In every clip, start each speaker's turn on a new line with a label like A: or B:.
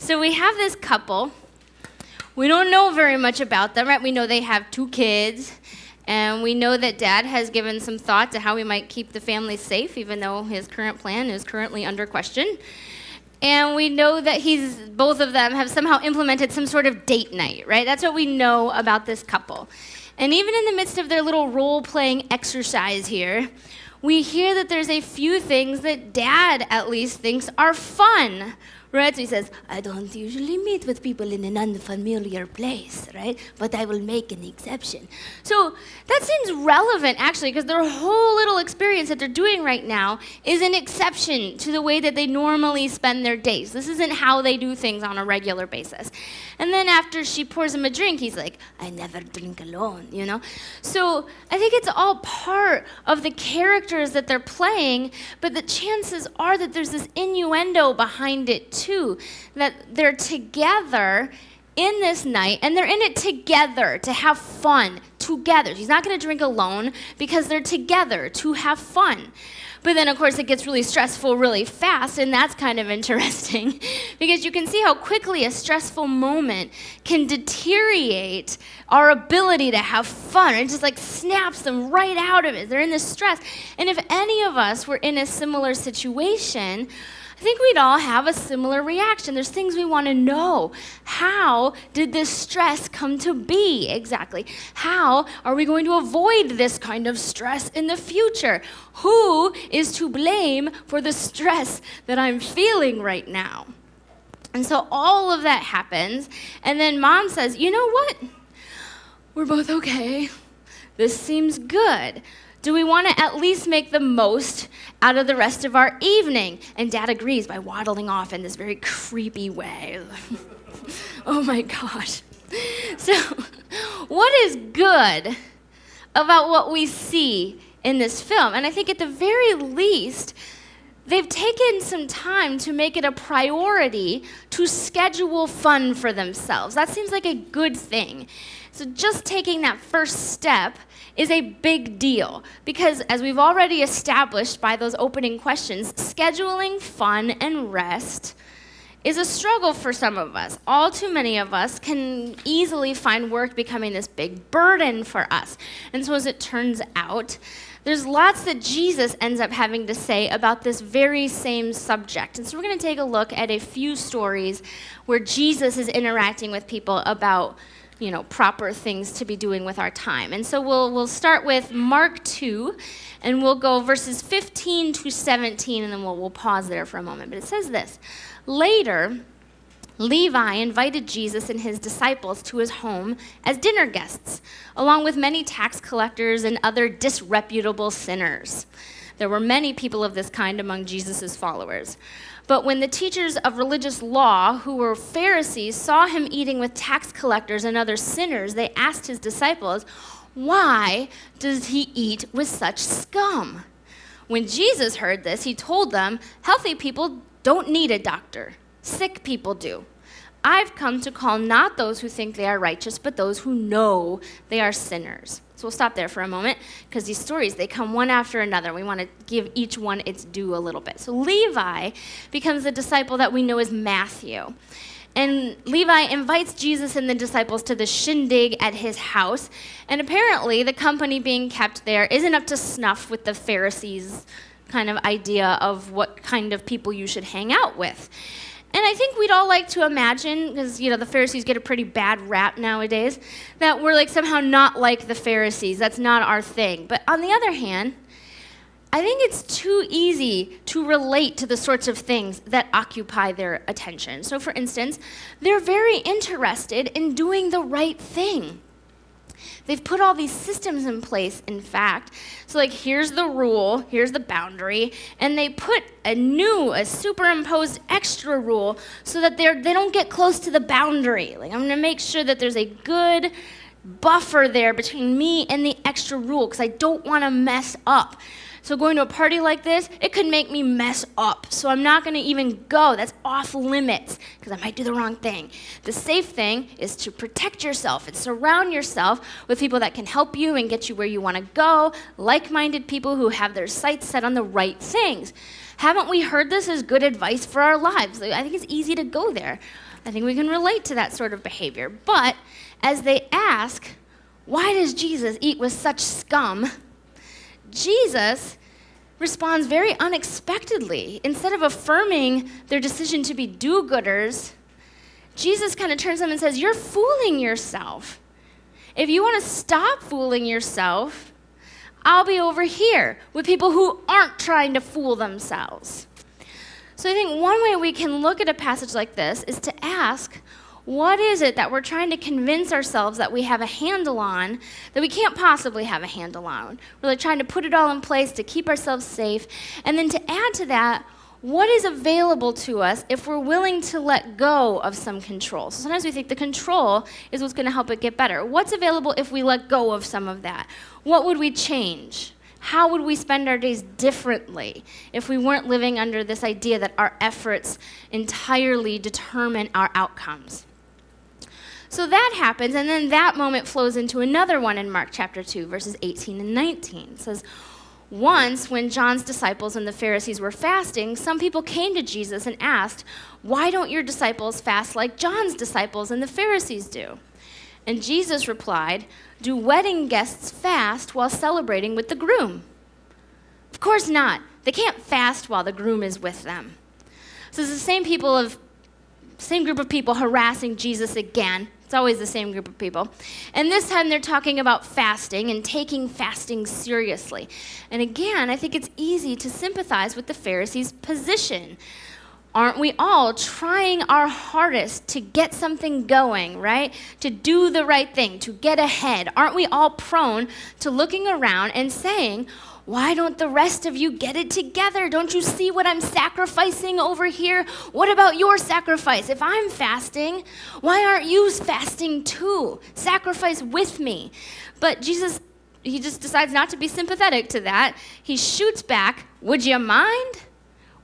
A: So we have this couple. We don't know very much about them, right? We know they have 2 kids, and we know that Dad has given some thought to how we might keep the family safe, even though his current plan is currently under question. And we know that both of them have somehow implemented some sort of date night, right? That's what we know about this couple. And even in the midst of their little role-playing exercise here, we hear that there's a few things that Dad at least thinks are fun, right? So he says, I don't usually meet with people in an unfamiliar place, right? But I will make an exception. So that seems relevant, actually, because their whole little experience that they're doing right now is an exception to the way that they normally spend their days. This isn't how they do things on a regular basis. And then after she pours him a drink, he's like, I never drink alone, you know? So I think it's all part of the characters that they're playing, but the chances are that there's this innuendo behind it too, that they're together in this night, and they're in it together to have fun together. He's not going to drink alone because they're together to have fun. But then, of course, it gets really stressful really fast, and that's kind of interesting because you can see how quickly a stressful moment can deteriorate our ability to have fun. It just like snaps them right out of it. They're in this stress. And if any of us were in a similar situation, I think we'd all have a similar reaction. There's things we want to know. How did this stress come to be exactly? How are we going to avoid this kind of stress in the future? Who is to blame for the stress that I'm feeling right now? And so all of that happens, and then Mom says, you know what? We're both okay. This seems good. Do we want to at least make the most out of the rest of our evening? And Dad agrees by waddling off in this very creepy way. Oh my gosh. So, what is good about what we see in this film? And I think at the very least, they've taken some time to make it a priority to schedule fun for themselves. That seems like a good thing. So just taking that first step is a big deal because, as we've already established by those opening questions, scheduling fun and rest is a struggle for some of us. All too many of us can easily find work becoming this big burden for us. And so as it turns out, there's lots that Jesus ends up having to say about this very same subject. And so we're going to take a look at a few stories where Jesus is interacting with people about proper things to be doing with our time. And so we'll start with Mark 2, and we'll go verses 15 to 17, and then we'll pause there for a moment. But it says this: Later, Levi invited Jesus and his disciples to his home as dinner guests, along with many tax collectors and other disreputable sinners. There were many people of this kind among Jesus' followers. But when the teachers of religious law, who were Pharisees, saw him eating with tax collectors and other sinners, they asked his disciples, "Why does he eat with such scum?" When Jesus heard this, he told them, "Healthy people don't need a doctor. Sick people do. I've come to call not those who think they are righteous, but those who know they are sinners." So we'll stop there for a moment, because these stories, they come one after another. We want to give each one its due a little bit. So Levi becomes the disciple that we know as Matthew. And Levi invites Jesus and the disciples to the shindig at his house. And apparently, the company being kept there isn't up to snuff with the Pharisees' kind of idea of what kind of people you should hang out with. And I think we'd all like to imagine, because, the Pharisees get a pretty bad rap nowadays, that we're somehow not like the Pharisees. That's not our thing. But on the other hand, I think it's too easy to relate to the sorts of things that occupy their attention. So, for instance, they're very interested in doing the right thing. They've put all these systems in place, in fact. So here's the rule, here's the boundary, and they put a superimposed extra rule so that they don't get close to the boundary. I'm going to make sure that there's a good buffer there between me and the extra rule because I don't want to mess up. So going to a party like this, it could make me mess up. So I'm not going to even go. That's off limits because I might do the wrong thing. The safe thing is to protect yourself and surround yourself with people that can help you and get you where you want to go, like-minded people who have their sights set on the right things. Haven't we heard this as good advice for our lives? I think it's easy to go there. I think we can relate to that sort of behavior. But as they ask, why does Jesus eat with such scum? Jesus responds very unexpectedly. Instead of affirming their decision to be do-gooders, Jesus kind of turns to them and says, you're fooling yourself. If you want to stop fooling yourself, I'll be over here with people who aren't trying to fool themselves. So I think one way we can look at a passage like this is to ask, what is it that we're trying to convince ourselves that we have a handle on that we can't possibly have a handle on? We're like trying to put it all in place to keep ourselves safe. And then to add to that, what is available to us if we're willing to let go of some control? So sometimes we think the control is what's going to help it get better. What's available if we let go of some of that? What would we change? How would we spend our days differently if we weren't living under this idea that our efforts entirely determine our outcomes? So that happens, and then that moment flows into another one in Mark chapter 2, verses 18 and 19. It says, once, when John's disciples and the Pharisees were fasting, some people came to Jesus and asked, why don't your disciples fast like John's disciples and the Pharisees do? And Jesus replied, do wedding guests fast while celebrating with the groom? Of course not. They can't fast while the groom is with them. So it's the same group of people harassing Jesus again. It's always the same group of people. And this time they're talking about fasting and taking fasting seriously. And again, I think it's easy to sympathize with the Pharisees' position. Aren't we all trying our hardest to get something going, right? To do the right thing, to get ahead? Aren't we all prone to looking around and saying, why don't the rest of you get it together? Don't you see what I'm sacrificing over here? What about your sacrifice? If I'm fasting, why aren't you fasting too? Sacrifice with me. But Jesus, he just decides not to be sympathetic to that. He shoots back, would you mind?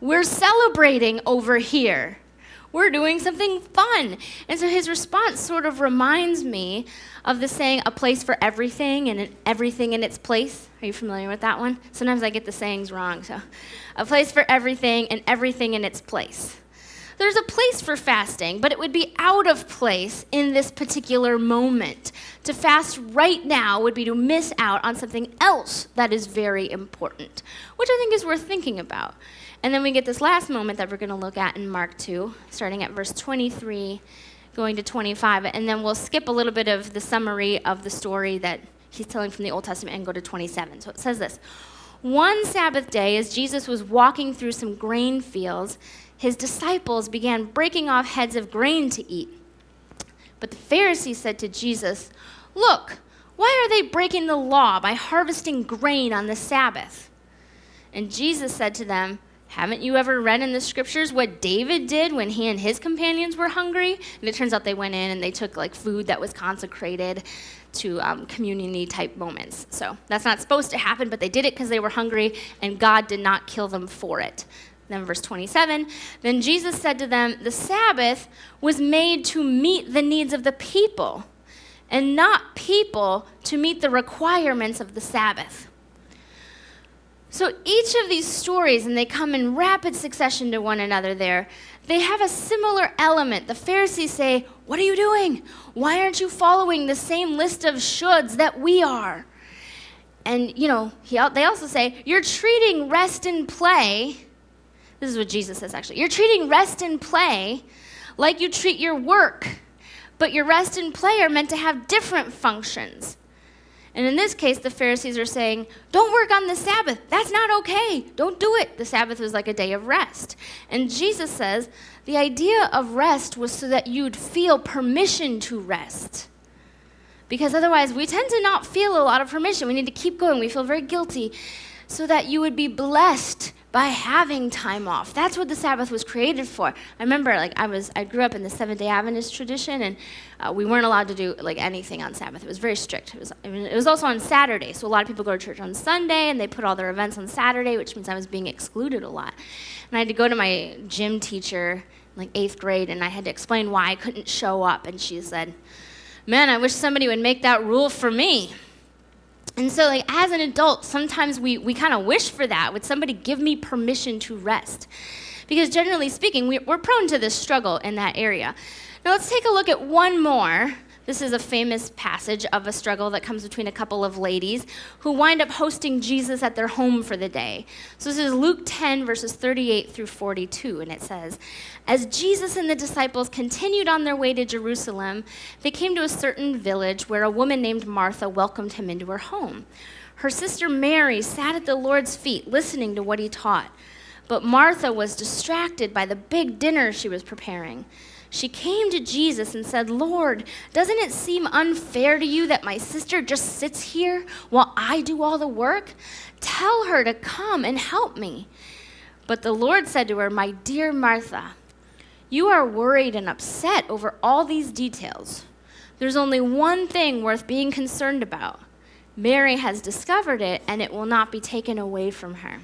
A: We're celebrating over here. We're doing something fun. And so his response sort of reminds me of the saying, a place for everything and everything in its place. Are you familiar with that one? Sometimes I get the sayings wrong. So, a place for everything and everything in its place. There's a place for fasting, but it would be out of place in this particular moment. To fast right now would be to miss out on something else that is very important, which I think is worth thinking about. And then we get this last moment that we're going to look at in Mark 2, starting at verse 23, going to 25, and then we'll skip a little bit of the summary of the story that he's telling from the Old Testament and go to 27. So it says this, one Sabbath day, as Jesus was walking through some grain fields, his disciples began breaking off heads of grain to eat. But the Pharisees said to Jesus, look, why are they breaking the law by harvesting grain on the Sabbath? And Jesus said to them, haven't you ever read in the scriptures what David did when he and his companions were hungry? And it turns out they went in and they took like food that was consecrated to community type moments. So that's not supposed to happen, but they did it because they were hungry and God did not kill them for it. Then verse 27, then Jesus said to them, the Sabbath was made to meet the needs of the people and not people to meet the requirements of the Sabbath. So each of these stories, and they come in rapid succession to one another there, they have a similar element. The Pharisees say, what are you doing? Why aren't you following the same list of shoulds that we are? And, they also say, you're treating rest and play, this is what Jesus says actually, you're treating rest and play like you treat your work, but your rest and play are meant to have different functions. And in this case, the Pharisees are saying, don't work on the Sabbath. That's not okay. Don't do it. The Sabbath was like a day of rest. And Jesus says the idea of rest was so that you'd feel permission to rest. Because otherwise, we tend to not feel a lot of permission. We need to keep going. We feel very guilty. so that you would be blessed by having time off. That's what the Sabbath was created for. I remember, I grew up in the Seventh-day Adventist tradition, and we weren't allowed to do anything on Sabbath. It was very strict. It was also on Saturday, so a lot of people go to church on Sunday, and they put all their events on Saturday, which means I was being excluded a lot. And I had to go to my gym teacher in 8th grade, and I had to explain why I couldn't show up, and she said, "Man, I wish somebody would make that rule for me." And so, as an adult, sometimes we kind of wish for that. Would somebody give me permission to rest? Because generally speaking, we're prone to this struggle in that area. Now, let's take a look at one more. This is a famous passage of a struggle that comes between a couple of ladies who wind up hosting Jesus at their home for the day. So this is Luke 10, verses 38 through 42, and it says, "As Jesus and the disciples continued on their way to Jerusalem, they came to a certain village where a woman named Martha welcomed him into her home. Her sister Mary sat at the Lord's feet, listening to what he taught. But Martha was distracted by the big dinner she was preparing. She came to Jesus and said, 'Lord, doesn't it seem unfair to you that my sister just sits here while I do all the work? Tell her to come and help me.' But the Lord said to her, 'My dear Martha, you are worried and upset over all these details. There's only one thing worth being concerned about. Mary has discovered it, and it will not be taken away from her.'"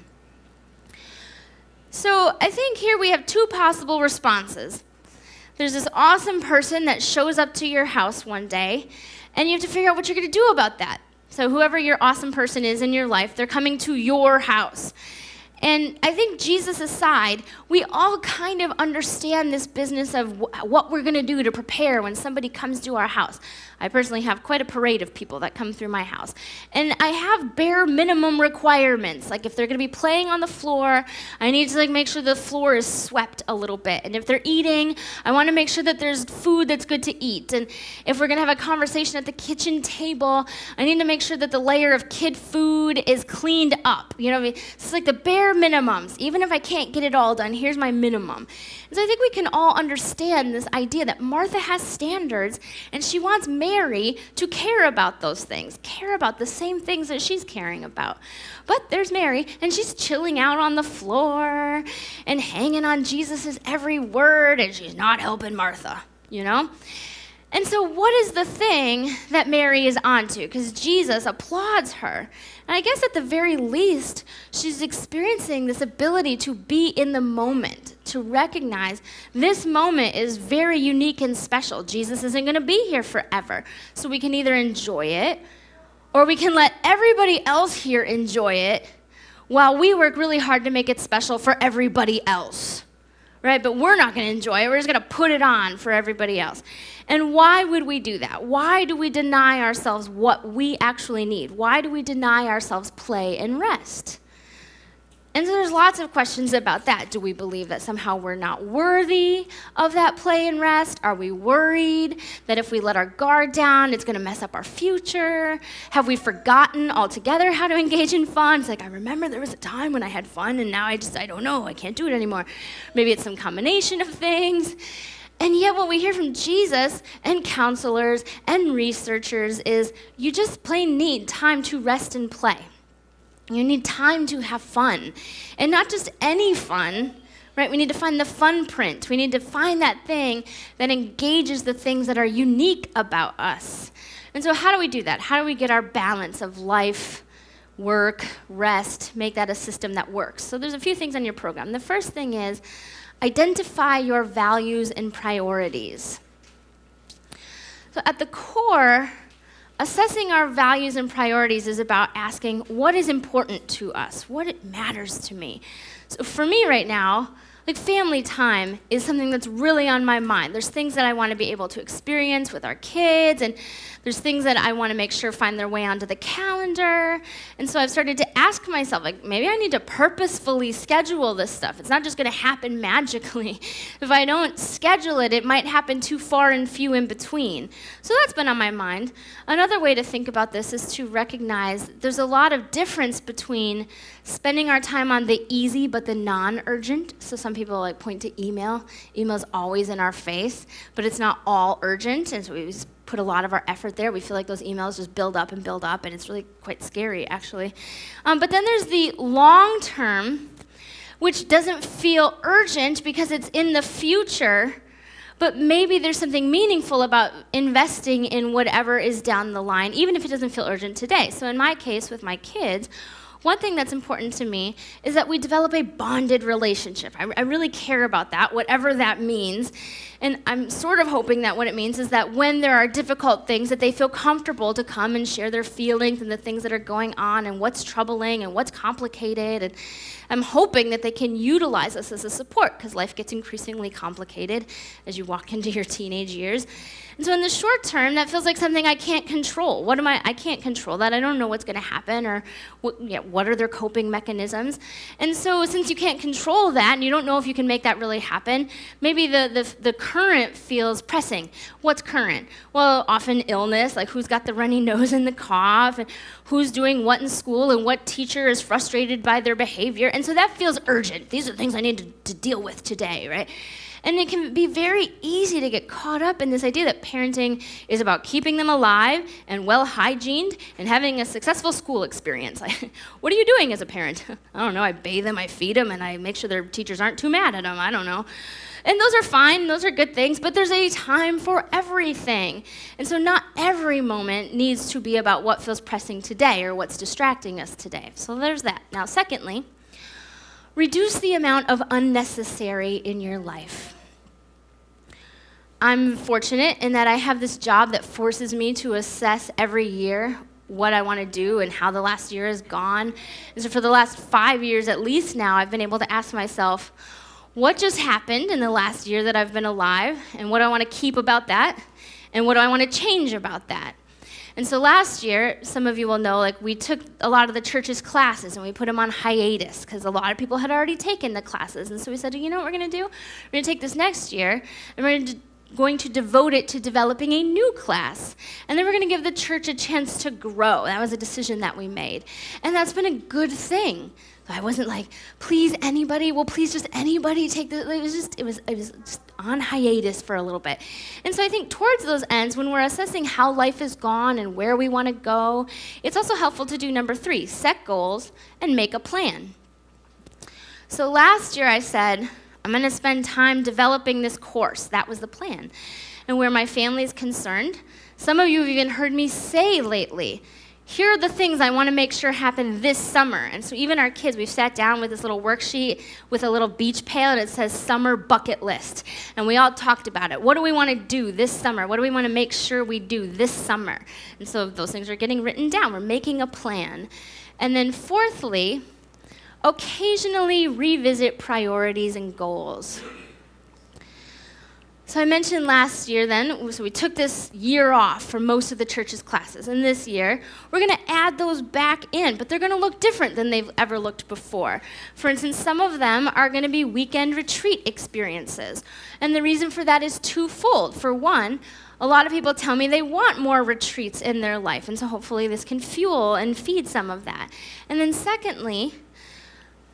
A: So I think here we have two possible responses. There's this awesome person that shows up to your house one day, and you have to figure out what you're going to do about that. So whoever your awesome person is in your life, they're coming to your house. And I think Jesus aside, we all kind of understand this business of what we're going to do to prepare when somebody comes to our house. I personally have quite a parade of people that come through my house. And I have bare minimum requirements. If they're going to be playing on the floor, I need to make sure the floor is swept a little bit. And if they're eating, I want to make sure that there's food that's good to eat. And if we're going to have a conversation at the kitchen table, I need to make sure that the layer of kid food is cleaned up. You know what I mean? It's the bare minimums. Even if I can't get it all done, here's my minimum. And so I think we can all understand this idea that Martha has standards, and she wants Mary to care about those things, care about the same things that she's caring about. But there's Mary, and she's chilling out on the floor and hanging on Jesus' every word, and she's not helping Martha, And so what is the thing that Mary is onto? Because Jesus applauds her. And I guess at the very least, she's experiencing this ability to be in the moment, to recognize this moment is very unique and special. Jesus isn't going to be here forever. So we can either enjoy it, or we can let everybody else here enjoy it while we work really hard to make it special for everybody else. Right? But we're not going to enjoy it. We're just going to put it on for everybody else. And why would we do that? Why do we deny ourselves what we actually need? Why do we deny ourselves play and rest? And so there's lots of questions about that. Do we believe that somehow we're not worthy of that play and rest? Are we worried that if we let our guard down, it's going to mess up our future? Have we forgotten altogether how to engage in fun? It's I remember there was a time when I had fun, and now I don't know. I can't do it anymore. Maybe it's some combination of things. And yet what we hear from Jesus and counselors and researchers is you just plain need time to rest and play. You need time to have fun. And not just any fun, right? We need to find the fun print. We need to find that thing that engages the things that are unique about us. And so how do we do that? How do we get our balance of life, work, rest, make that a system that works? So there's a few things on your program. The first thing is identify your values and priorities. So at the core, assessing our values and priorities is about asking what is important to us, what matters to me. So for me right now, family time is something that's really on my mind. There's things that I want to be able to experience with our kids, and there's things that I want to make sure find their way onto the calendar. And so I've started to ask myself, maybe I need to purposefully schedule this stuff. It's not just going to happen magically. If I don't schedule it, it might happen too far and few in between. So that's been on my mind. Another way to think about this is to recognize there's a lot of difference between spending our time on the easy but the non-urgent. So some people point to email. Email's always in our face, but it's not all urgent, and so we just put a lot of our effort there. We feel like those emails just build up, and it's really quite scary, actually. But then there's the long term, which doesn't feel urgent because it's in the future, but maybe there's something meaningful about investing in whatever is down the line, even if it doesn't feel urgent today. So in my case, with my kids, one thing that's important to me is that we develop a bonded relationship. I really care about that, whatever that means. And I'm sort of hoping that what it means is that when there are difficult things, that they feel comfortable to come and share their feelings and the things that are going on and what's troubling and what's complicated. And I'm hoping that they can utilize us as a support, because life gets increasingly complicated as you walk into your teenage years. And so in the short term, that feels like something I can't control. I can't control that. I don't know what's going to happen, or what are their coping mechanisms. And so since you can't control that, and you don't know if you can make that really happen, maybe the current feels pressing. What's current? Well, often illness, like who's got the runny nose and the cough, and who's doing what in school, and what teacher is frustrated by their behavior. And so that feels urgent. These are things I need to deal with today, right? And it can be very easy to get caught up in this idea that parenting is about keeping them alive and well-hygiened and having a successful school experience. Like, what are you doing as a parent? I don't know. I bathe them, I feed them, and I make sure their teachers aren't too mad at them. I don't know. And those are fine. Those are good things. But there's a time for everything. And so not every moment needs to be about what feels pressing today or what's distracting us today. So there's that. Now, secondly, reduce the amount of unnecessary in your life. I'm fortunate in that I have this job that forces me to assess every year what I want to do and how the last year has gone. And so for the last 5 years at least now, I've been able to ask myself, what just happened in the last year that I've been alive, and what do I want to keep about that, and what do I want to change about that? And so last year, some of you will know, we took a lot of the church's classes and we put them on hiatus because a lot of people had already taken the classes. And so we said, you know what we're going to do? We're going to take this next year, and we're going to devote it to developing a new class. And then we're going to give the church a chance to grow. That was a decision that we made. And that's been a good thing. I wasn't like, please just anybody take this. It was just on hiatus for a little bit. And so I think towards those ends, when we're assessing how life has gone and where we want to go, it's also helpful to do number 3, set goals and make a plan. So last year I said, I'm going to spend time developing this course. That was the plan. And where my family is concerned, some of you have even heard me say lately, here are the things I want to make sure happen this summer. And so even our kids, we've sat down with this little worksheet with a little beach pail, and it says summer bucket list. And we all talked about it. What do we want to do this summer? What do we want to make sure we do this summer? And so those things are getting written down. We're making a plan. And then fourthly, occasionally revisit priorities and goals. So I mentioned last year then, so we took this year off for most of the church's classes. And this year, we're going to add those back in, but they're going to look different than they've ever looked before. For instance, some of them are going to be weekend retreat experiences. And the reason for that is twofold. For one, a lot of people tell me they want more retreats in their life, and so hopefully this can fuel and feed some of that. And then secondly,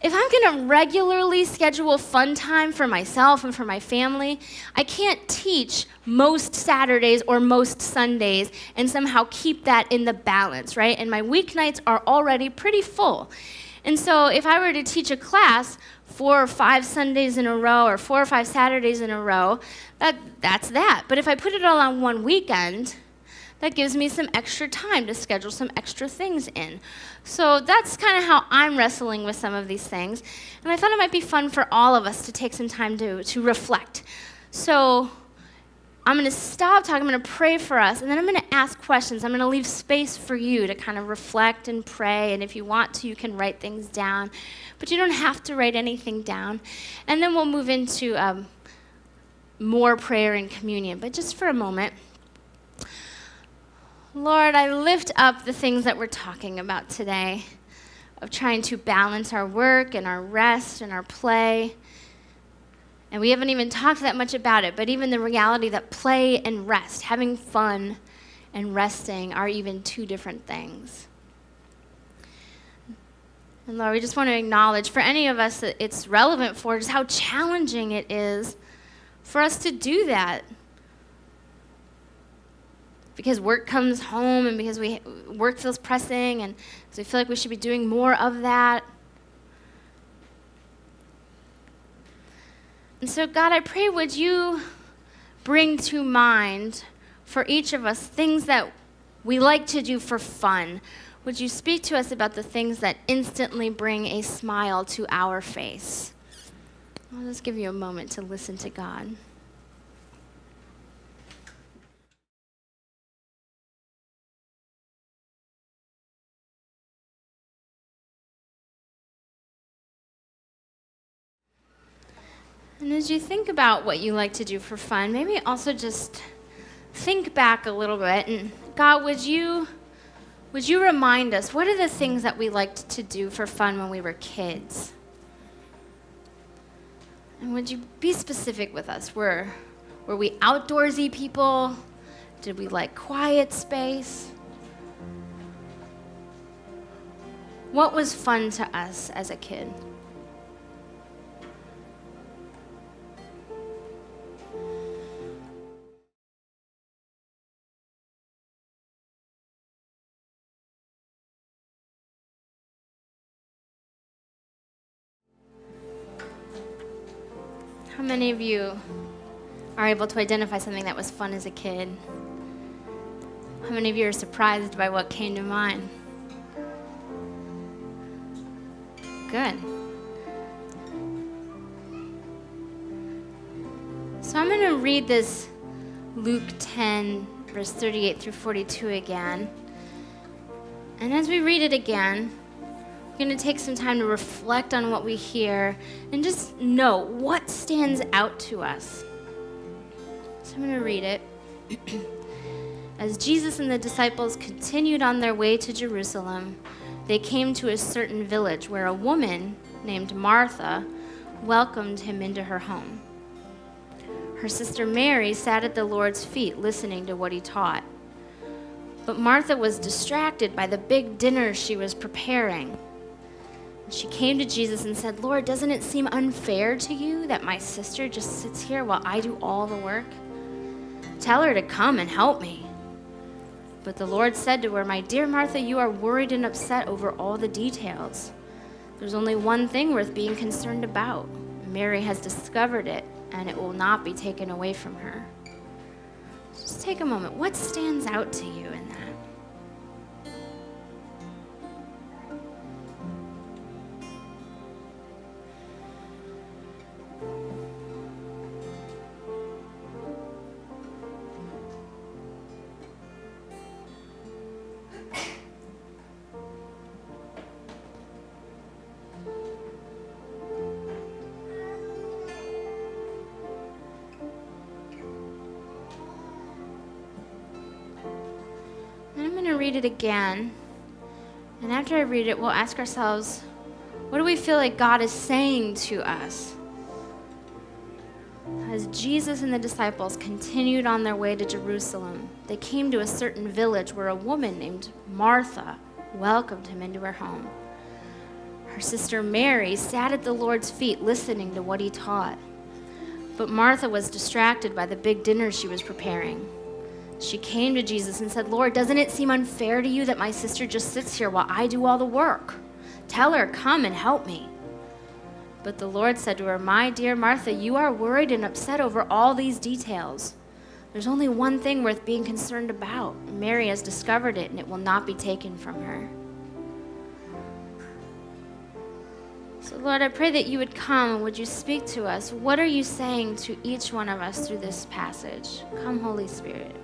A: if I'm going to regularly schedule fun time for myself and for my family, I can't teach most Saturdays or most Sundays and somehow keep that in the balance, right? And my weeknights are already pretty full. And so if I were to teach a class 4 or 5 Sundays in a row or 4 or 5 Saturdays in a row, that's that. But if I put it all on one weekend, that gives me some extra time to schedule some extra things in. So that's kind of how I'm wrestling with some of these things. And I thought it might be fun for all of us to take some time to reflect. So I'm going to stop talking. I'm going to pray for us, and then I'm going to ask questions. I'm going to leave space for you to kind of reflect and pray. And if you want to, you can write things down. But you don't have to write anything down. And then we'll move into more prayer and communion. But just for a moment, Lord, I lift up the things that we're talking about today, of trying to balance our work and our rest and our play. And we haven't even talked that much about it, but even the reality that play and rest, having fun and resting, are even 2 different things. And Lord, we just want to acknowledge for any of us that it's relevant for just how challenging it is for us to do that. because work comes home and because work feels pressing and so we feel like we should be doing more of that. And so, God, I pray, would you bring to mind for each of us things that we like to do for fun? Would you speak to us about the things that instantly bring a smile to our face? I'll just give you a moment to listen to God. And as you think about what you like to do for fun, maybe also just think back a little bit. And God, would you remind us, what are the things that we liked to do for fun when we were kids? And would you be specific with us? Were we outdoorsy people? Did we like quiet space? What was fun to us as a kid? How many of you are able to identify something that was fun as a kid? How many of you are surprised by what came to mind? Good. So I'm going to read this Luke 10, verse 38 through 42 again. And as we read it again, we're going to take some time to reflect on what we hear and just know what stands out to us. So I'm going to read it. As Jesus and the disciples continued on their way to Jerusalem, they came to a certain village where a woman named Martha welcomed him into her home. Her sister Mary sat at the Lord's feet listening to what he taught. But Martha was distracted by the big dinner she was preparing. She came to Jesus and said, "Lord, doesn't it seem unfair to you that my sister just sits here while I do all the work? Tell her to come and help me." But the Lord said to her, "My dear Martha, you are worried and upset over all the details. There's only one thing worth being concerned about. Mary has discovered it, and it will not be taken away from her." Just take a moment. What stands out to you in that? Read it again, and after I read it, we'll ask ourselves, what do we feel like God is saying to us? As Jesus and the disciples continued on their way to Jerusalem, they came to a certain village where a woman named Martha welcomed him into her home. Her sister Mary sat at the Lord's feet listening to what he taught, but Martha was distracted by the big dinner she was preparing. She came to Jesus and said, "Lord, doesn't it seem unfair to you that my sister just sits here while I do all the work? Tell her, come and help me." But the Lord said to her, "My dear Martha, you are worried and upset over all these details. There's only one thing worth being concerned about. Mary has discovered it, and it will not be taken from her." So Lord, I pray that you would come and would you speak to us. What are you saying to each one of us through this passage? Come, Holy Spirit.